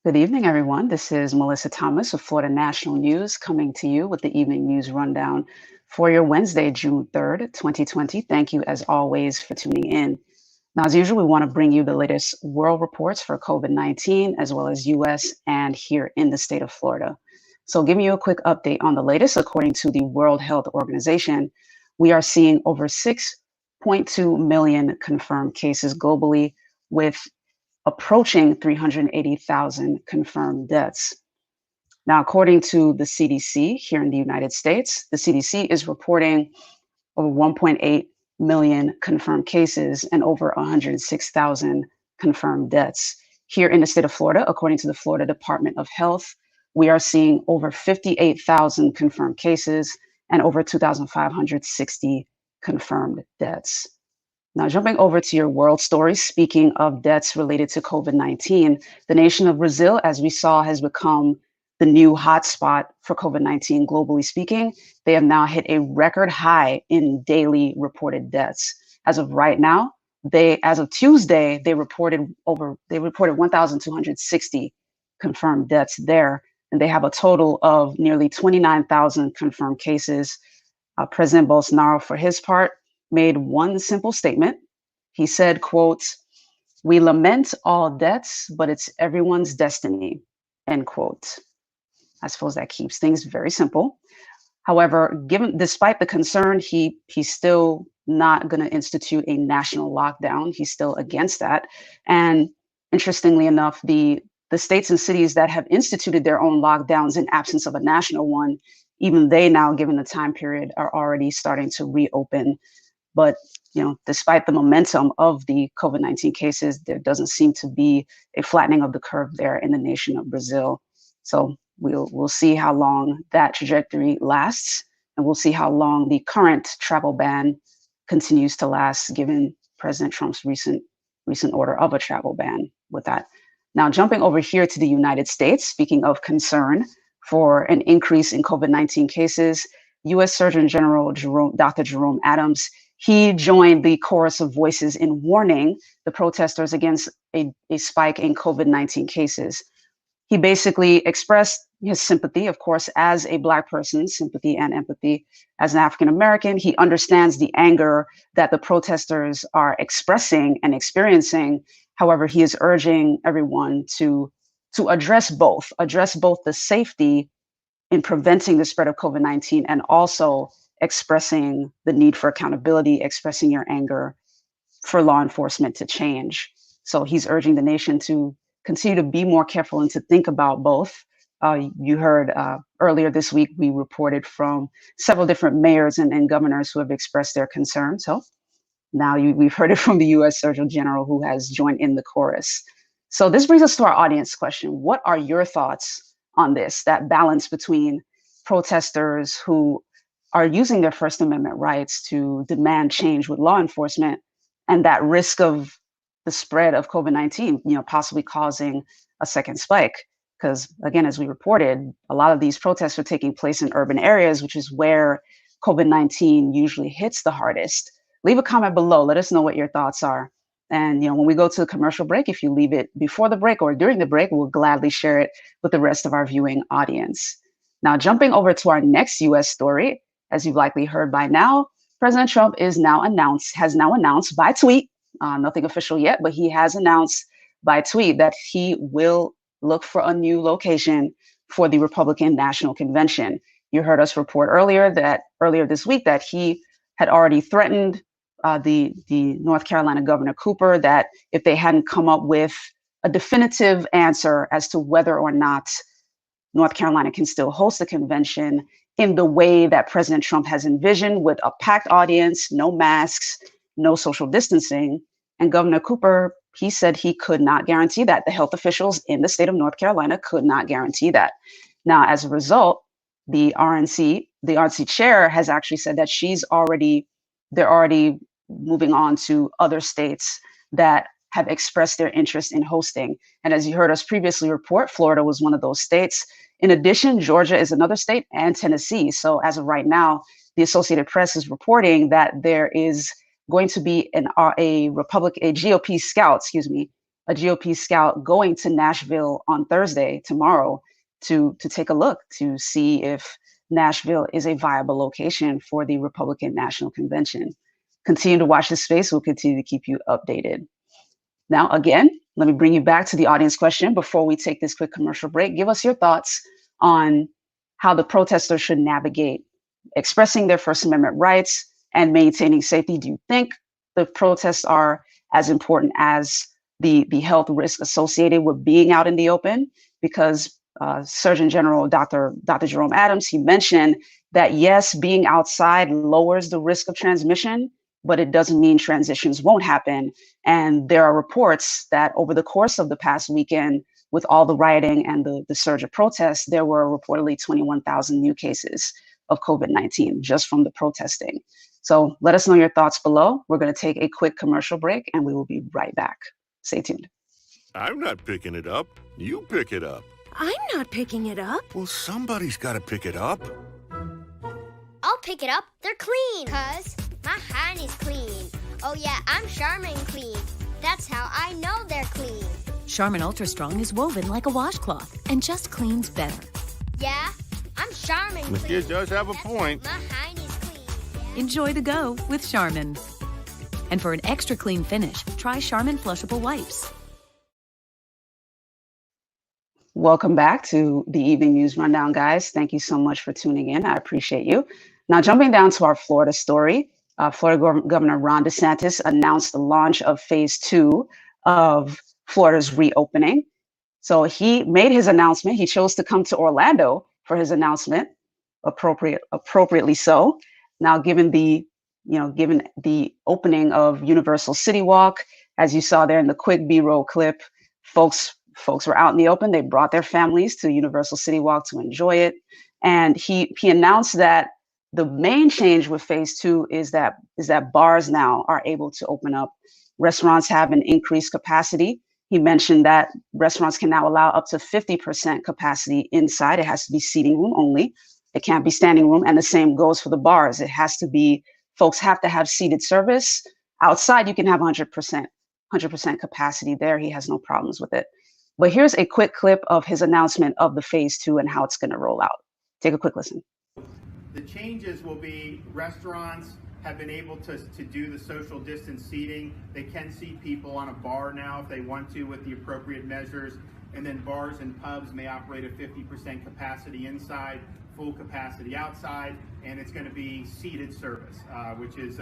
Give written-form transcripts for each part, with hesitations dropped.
Good evening, everyone. This is Mellissa Thomas of Florida National News coming to you with the evening news rundown for your Wednesday, June 3rd, 2020. Thank you, as always, for tuning in. Now, as usual, we want to bring you the latest world reports for COVID-19, as well as US and here in the state of Florida. So, giving you a quick update on the latest, according to the World Health Organization, we are seeing over 6.2 million confirmed cases globally, with approaching 380,000 confirmed deaths. Now, according to the CDC here in the United States, the CDC is reporting over 1.8 million confirmed cases and over 106,000 confirmed deaths. Here in the state of Florida, according to the Florida Department of Health, we are seeing over 58,000 confirmed cases and over 2,560 confirmed deaths. Now, jumping over to your world story, speaking of deaths related to COVID-19, the nation of Brazil, as we saw, has become the new hotspot for COVID-19 globally speaking. They have now hit a record high in daily reported deaths. As of right now, as of Tuesday, they reported 1,260 confirmed deaths there, and they have a total of nearly 29,000 confirmed cases. President Bolsonaro, for his part, made one simple statement. He said, quote, "We lament all deaths, but it's everyone's destiny," end quote. I suppose that keeps things very simple. However, despite the concern, he's still not going to institute a national lockdown. He's still against that. And interestingly enough, the states and cities that have instituted their own lockdowns in absence of a national one, even they now, given the time period, are already starting to reopen. But despite the momentum of the COVID-19 cases, there doesn't seem to be a flattening of the curve there in the nation of Brazil. So we'll see how long that trajectory lasts, and we'll see how long the current travel ban continues to last, given President Trump's recent order of a travel ban with that. Now, jumping over here to the United States, speaking of concern for an increase in COVID-19 cases, U.S. Surgeon General Dr. Jerome Adams, he joined the chorus of voices in warning the protesters against a spike in COVID-19 cases. He basically expressed his sympathy, of course, as a Black person, sympathy and empathy. As an African American, he understands the anger that the protesters are expressing and experiencing. However, he is urging everyone to address both the safety in preventing the spread of COVID-19 and also expressing the need for accountability, expressing your anger for law enforcement to change. So he's urging the nation to continue to be more careful and to think about both. You heard earlier this week, we reported from several different mayors and governors who have expressed their concerns. So now we've heard it from the U.S. Surgeon General, who has joined in the chorus. So this brings us to our audience question. What are your thoughts on this, that balance between protesters who are using their First Amendment rights to demand change with law enforcement and that risk of the spread of COVID-19, possibly causing a second spike? Because again, as we reported, a lot of these protests are taking place in urban areas, which is where COVID-19 usually hits the hardest. Leave a comment below. Let us know what your thoughts are. And when we go to the commercial break, if you leave it before the break or during the break, we'll gladly share it with the rest of our viewing audience. Now, jumping over to our next U.S. story, as you've likely heard by now, President Trump has now announced by tweet, nothing official yet, but he has announced by tweet that he will look for a new location for the Republican National Convention. You heard us report earlier this week that he had already threatened the North Carolina Governor Cooper that if they hadn't come up with a definitive answer as to whether or not North Carolina can still host the convention in the way that President Trump has envisioned, with a packed audience, no masks, no social distancing. And Governor Cooper, he said he could not guarantee that. The health officials in the state of North Carolina could not guarantee that. Now, as a result, the RNC chair has actually said that they're already moving on to other states that have expressed their interest in hosting. And as you heard us previously report, Florida was one of those states. In addition, Georgia is another state, and Tennessee. So as of right now, the Associated Press is reporting that there is going to be a GOP scout, a GOP scout going to Nashville on Thursday, tomorrow, to take a look to see if Nashville is a viable location for the Republican National Convention. Continue to watch this space. We'll continue to keep you updated. Now, again, let me bring you back to the audience question before we take this quick commercial break. Give us your thoughts on how the protesters should navigate expressing their First Amendment rights and maintaining safety. Do you think the protests are as important as the health risk associated with being out in the open? Because Surgeon General Dr. Jerome Adams, he mentioned that yes, being outside lowers the risk of transmission, but it doesn't mean transitions won't happen. And there are reports that over the course of the past weekend, with all the rioting and the surge of protests, there were reportedly 21,000 new cases of COVID-19 just from the protesting. So let us know your thoughts below. We're going to take a quick commercial break and we will be right back. Stay tuned. I'm not picking it up. You pick it up. I'm not picking it up. Well, somebody's got to pick it up. I'll pick it up. They're clean. 'Cause my hand is clean. Oh yeah, I'm Charmin Clean. That's how I know they're clean. Charmin Ultra Strong is woven like a washcloth and just cleans better. Yeah, I'm Charmin Clean. The kid does have a That's point. My hand is clean. Enjoy the go with Charmin. And for an extra clean finish, try Charmin Flushable Wipes. Welcome back to the Evening News Rundown, guys. Thank you so much for tuning in. I appreciate you. Now, jumping down to our Florida story, Florida Governor Ron DeSantis announced the launch of phase 2 of Florida's reopening. So he made his announcement. He chose to come to Orlando for his announcement, appropriately so. Now, given the opening of Universal City Walk, as you saw there in the quick B-roll clip, folks were out in the open. They brought their families to Universal City Walk to enjoy it. And he announced that the main change with phase 2 is that bars now are able to open up. Restaurants have an increased capacity. He mentioned that restaurants can now allow up to 50% capacity inside. It has to be seating room only. It can't be standing room. And the same goes for the bars. It has to be, folks have to have seated service. Outside, you can have 100% capacity there. He has no problems with it. But here's a quick clip of his announcement of the phase 2 and how it's going to roll out. Take a quick listen. The changes will be restaurants have been able to do the social distance seating. They can seat people on a bar now if they want to with the appropriate measures. And then bars and pubs may operate at 50% capacity inside, full capacity outside, and it's going to be seated service, which is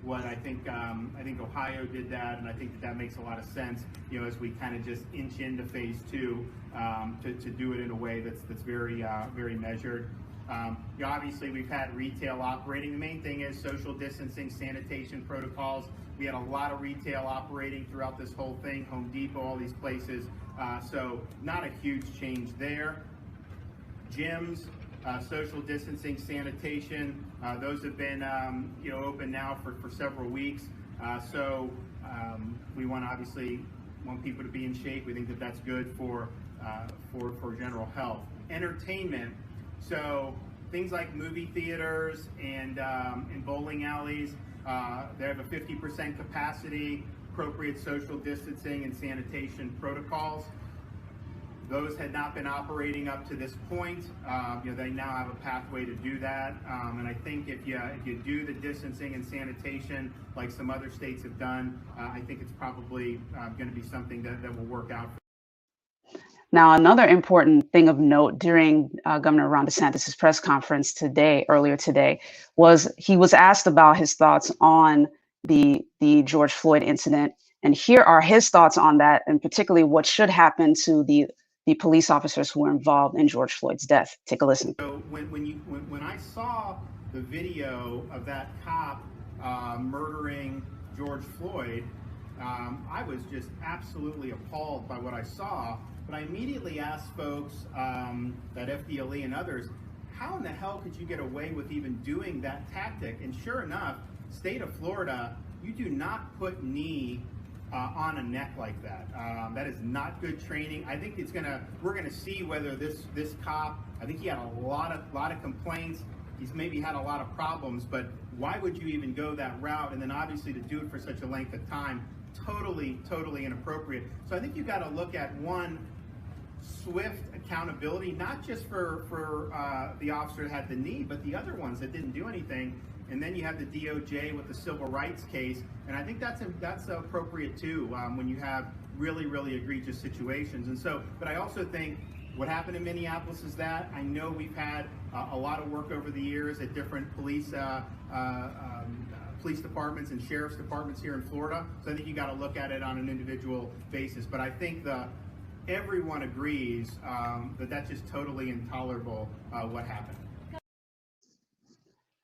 what I think Ohio did that, and I think that makes a lot of sense, as we kind of just inch into phase 2 to do it in a way that's very very measured. Obviously, we've had retail operating. The main thing is social distancing, sanitation protocols. We had a lot of retail operating throughout this whole thing, Home Depot, all these places. So not a huge change there. Gyms, social distancing, sanitation, those have been open now for several weeks. So we want people to be in shape. We think that that's good for general health. Entertainment. So things like movie theaters and bowling alleys, they have a 50% capacity, appropriate social distancing and sanitation protocols. Those had not been operating up to this point. They now have a pathway to do that. And I think if you do the distancing and sanitation like some other states have done, I think it's probably going to be something that will work out. Now, another important thing of note during Governor Ron DeSantis' press conference earlier today, was he was asked about his thoughts on the George Floyd incident. And here are his thoughts on that, and particularly what should happen to the police officers who were involved in George Floyd's death. Take a listen. So when I saw the video of that cop murdering George Floyd, I was just absolutely appalled by what I saw. But I immediately asked folks at FDLE and others, how in the hell could you get away with even doing that tactic? And sure enough, state of Florida, you do not put knee on a neck like that. That is not good training. I think we're gonna see whether this cop, I think he had a lot of complaints. He's maybe had a lot of problems, but why would you even go that route? And then obviously to do it for such a length of time, totally inappropriate. So I think you got to look at one, swift accountability, not just for the officer that had the knee, but the other ones that didn't do anything. And then you have the DOJ with the civil rights case, and I think that's appropriate too when you have really egregious situations. And so, but I also think what happened in Minneapolis is that I know we've had a lot of work over the years at different police departments and sheriff's departments here in Florida. So I think you got to look at it on an individual basis. But I think everyone agrees that that's just totally intolerable what happened.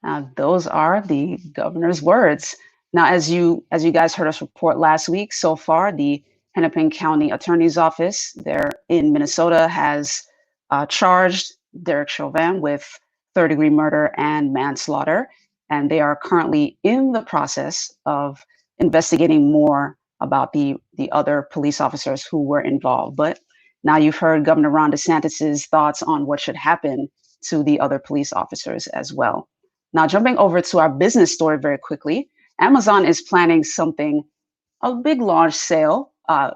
Now, those are the governor's words. Now, as you guys heard us report last week, so far the Hennepin County Attorney's Office there in Minnesota has charged Derek Chauvin with third-degree murder and manslaughter, and they are currently in the process of investigating more about the other police officers who were involved. But now you've heard Governor Ron DeSantis's thoughts on what should happen to the other police officers as well. Now, jumping over to our business story very quickly, Amazon is planning a big launch sale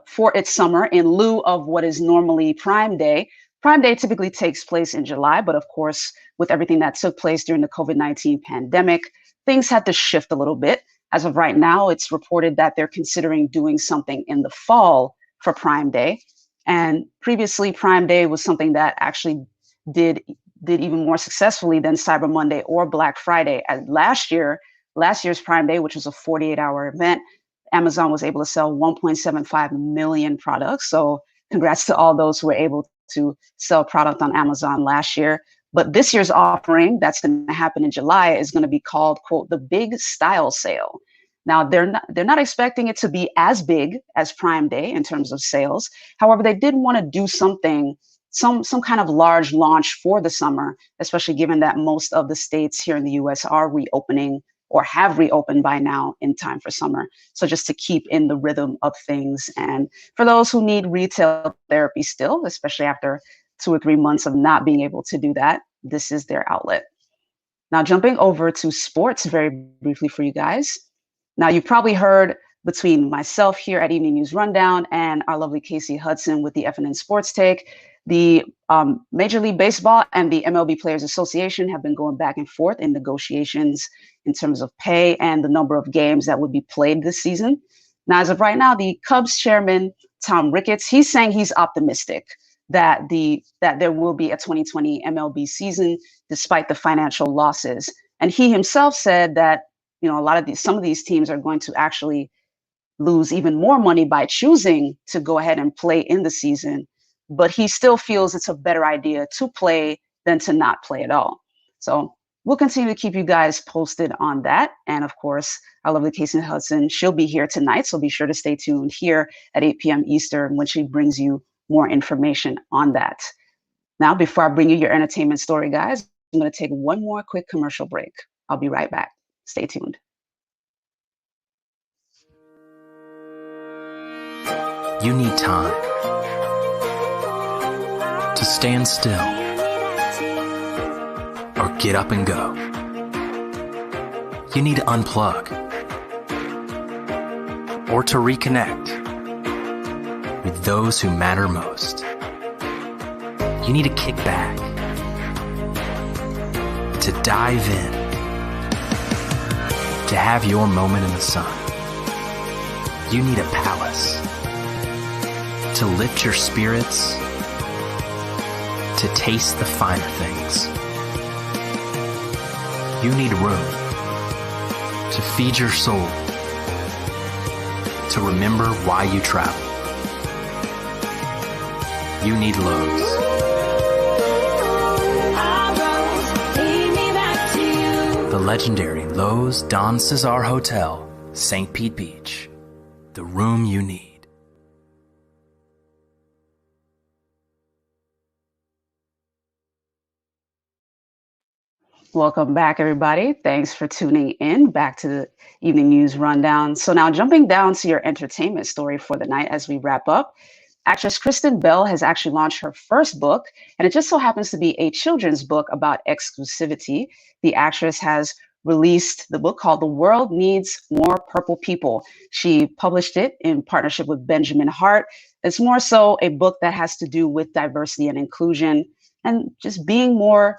for its summer in lieu of what is normally Prime Day. Prime Day typically takes place in July, but of course, with everything that took place during the COVID-19 pandemic, things had to shift a little bit. As of right now, it's reported that they're considering doing something in the fall for Prime Day. And previously, Prime Day was something that actually did even more successfully than Cyber Monday or Black Friday. And last year's Prime Day, which was a 48-hour event, Amazon was able to sell 1.75 million products. So congrats to all those who were able to sell product on Amazon last year. But this year's offering that's going to happen in July is going to be called, quote, the Big Style Sale. Now, they're not expecting it to be as big as Prime Day in terms of sales. However, they did want to do something, some kind of large launch for the summer, especially given that most of the states here in the US are reopening or have reopened by now in time for summer. So just to keep in the rhythm of things. And for those who need retail therapy still, especially after 2 or 3 months of not being able to do that, this is their outlet. Now, jumping over to sports very briefly for you guys. Now, you've probably heard between myself here at Evening News Rundown and our lovely Casey Hudson with the FNN Sports Take, the Major League Baseball and the MLB Players Association have been going back and forth in negotiations in terms of pay and the number of games that would be played this season. Now, as of right now, the Cubs chairman, Tom Ricketts, he's saying he's optimistic that there will be a 2020 MLB season despite the financial losses. And he himself said that, you know, some of these teams are going to actually lose even more money by choosing to go ahead and play in the season. But he still feels it's a better idea to play than to not play at all. So we'll continue to keep you guys posted on that. And of course, our lovely Casey Hudson, she'll be here tonight. So be sure to stay tuned here at 8 p.m. Eastern when she brings you more information on that. Now, before I bring you your entertainment story, guys, I'm going to take one more quick commercial break. I'll be right back. Stay tuned. You need time to stand still or get up and go. You need to unplug or to reconnect with those who matter most. You need to kick back, to dive in, to have your moment in the sun. You need a palace to lift your spirits, to taste the finer things. You need room to feed your soul, to remember why you travel. You need Lowe's. The legendary Lowe's Don Cesar Hotel, St. Pete Beach. The room you need. Welcome back, everybody. Thanks for tuning in back to the Evening News Rundown. So now jumping down to your entertainment story for the night as we wrap up. Actress Kristen Bell has actually launched her first book, and it just so happens to be a children's book about exclusivity. The actress has released the book called The World Needs More Purple People. She published it in partnership with Benjamin Hart. It's more so a book that has to do with diversity and inclusion and just being more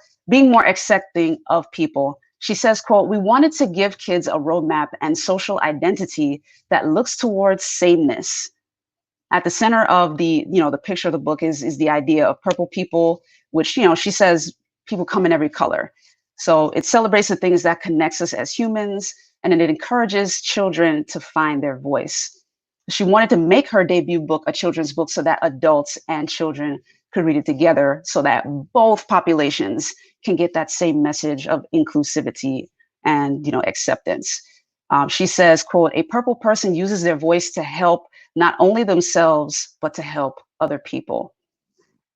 accepting of people. She says, quote, "We wanted to give kids a roadmap and social identity that looks towards sameness." At the center of the picture of the book is the idea of purple people, which, she says people come in every color. So it celebrates the things that connects us as humans, and then it encourages children to find their voice. She wanted to make her debut book a children's book so that adults and children could read it together, so that both populations can get that same message of inclusivity and acceptance. She says, quote, "A purple person uses their voice to help not only themselves, but to help other people."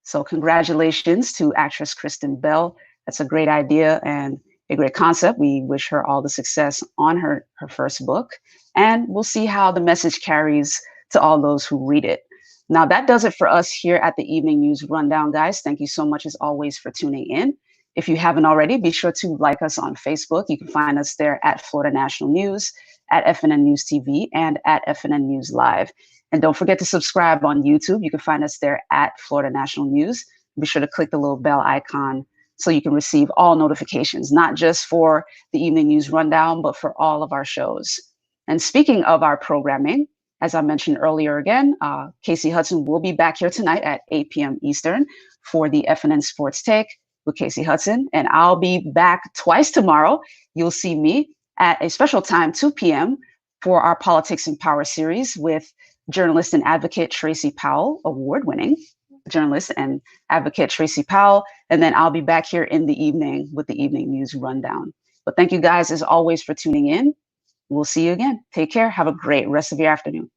So congratulations to actress Kristen Bell. That's a great idea and a great concept. We wish her all the success on her first book, and we'll see how the message carries to all those who read it. Now, that does it for us here at the Evening News Rundown, guys. Thank you so much, as always, for tuning in. If you haven't already, be sure to like us on Facebook. You can find us there at Florida National News, at FNN News TV, and at FNN News Live. And don't forget to subscribe on YouTube. You can find us there at Florida National News. Be sure to click the little bell icon so you can receive all notifications, not just for the Evening News Rundown, but for all of our shows. And speaking of our programming, as I mentioned earlier again, Casey Hudson will be back here tonight at 8 p.m. Eastern for the FNN Sports Take with Casey Hudson. And I'll be back twice tomorrow. You'll see me at a special time, 2 p.m., for our Politics and Power series with journalist and advocate Tracy Powell, award-winning journalist and advocate Tracy Powell. And then I'll be back here in the evening with the Evening News Rundown. But thank you guys, as always, for tuning in. We'll see you again. Take care. Have a great rest of your afternoon.